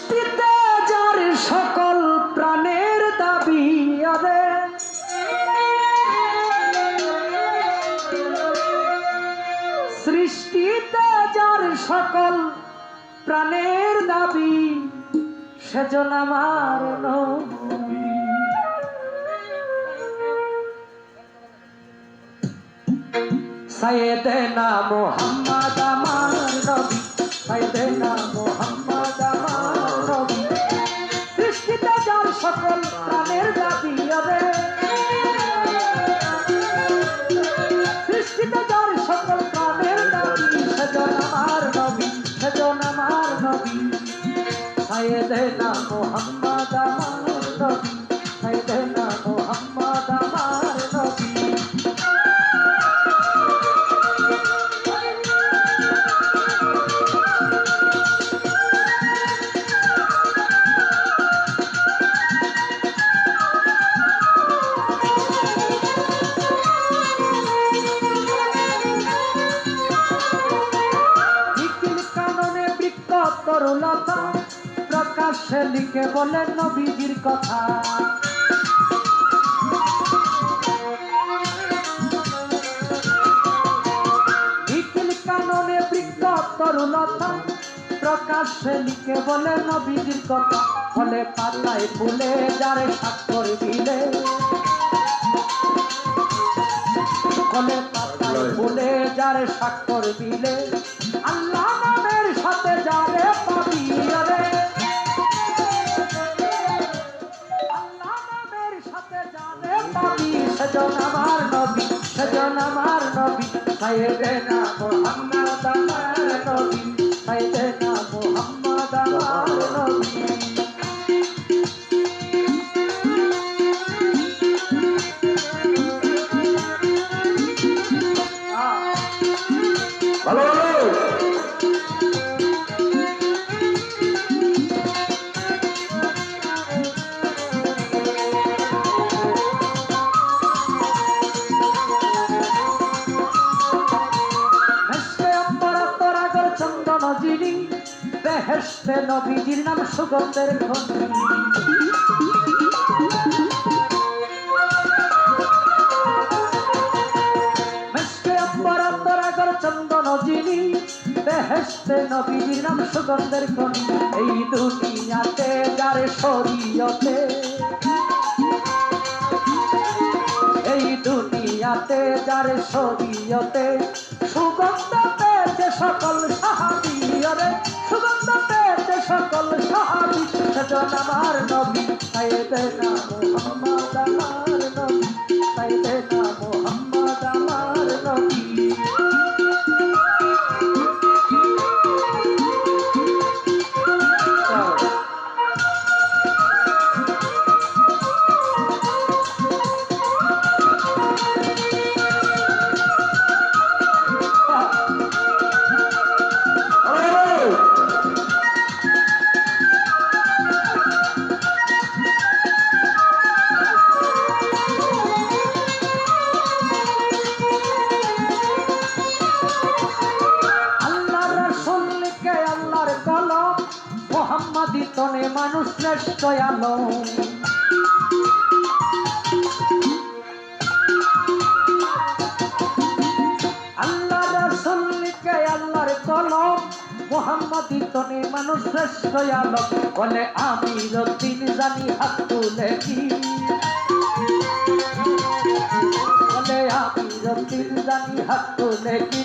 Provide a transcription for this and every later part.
সৃষ্টিতে যার সকল প্রাণের দাবি আরে সৃষ্টিতে যার সকল প্রাণের দাবি সেজন আমার নবী। সাইয়েদেনা মুহাম্মদ আমার নবী, সাইয়েদেনা মুহাম্মদ আমার নবী। সৃষ্টিতে যার সকল প্রাণের দাবি আরে সৃষ্টিতে যার সকল প্রাণের দাবি সেজন আমার নবী, সেজন আমার নবী। সাইয়েদেনা মুহাম্মদ আমার নবী, সাইয়েদেনা মুহাম্মদ আমার নবী। তরুলতা প্রকাশ্যে লিখে বলে নবীজির কথা। নিখিল কাননে বৃক্ষ তরুলতা প্রকাশ্যে লিখে বলে নবীজির কথা। ফলে পাতায় ফুলে যারে স্বাক্ষর দিলে, ফলে পাতায় ফুলে যারে স্বাক্ষর দিলে আল্লাহ নামের সাথে যারে পাবি রে, আল্লাহ নামের সাথে যারে পাবি সেজন আমার নবী, সেজন আমার নবী। সাইয়েদেনা মুহাম্মদ আমার নবী, সাইয়েদেনা মুহাম্মদ আমার নবী। ভালো ভালো চন্দন যিনি বেহেশতে নবীজির নাম সুগন্ধের খনি। চন্দন যিনি বেহেশতে নবীজির নাম সুগন্ধের খনি। এই দুনিয়াতে যারে শরীয়তে, এই দুনিয়াতে যারে শরীয়তে সুগন্ধ পেয়েছে সকল সাহাবী রে, সুগন্ধ পেয়েছে সকল সাহাবী সেজন আমার নবী। সাইয়েদেনা মুহাম্মদ আমার নবী, সাইয়েদেনা মুহাম্মদ আমার নবী। মোহাম্মদী তনে মানুষ শ্রেষ্ঠ আলো। আল্লাহ রাসূল লিখে আল্লাহর কলম, মোহাম্মদী তনে মানুষ শ্রেষ্ঠ আলো। বলে আমি রতিন জানি হাত তুলে কি, বলে আমি রতিন জানি হাত তুলে কি।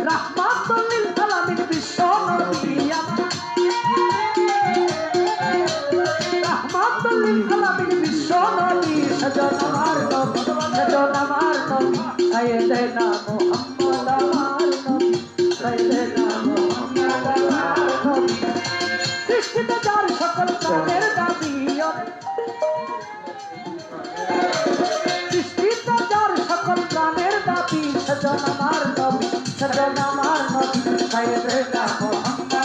রাহমাতুল লিল আলামিন বিশ্ব নবী আমার, রাহমাতুল লিল আলামিন বিশ্ব নবী সেজন আমার নবী, সেজন আমার নবী। সাইয়েদেনা মুহাম্মদ আমার নবী, সাইয়েদেনা মুহাম্মদ আমার নবী। সৃষ্টিতে যার সকল প্রাণের দাবি রে, সৃষ্টিতে যার সকল প্রাণের দাবি সেজন আমার নবী, সেজন আমার নবী। সাইয়েদেনা মুহাম্মদ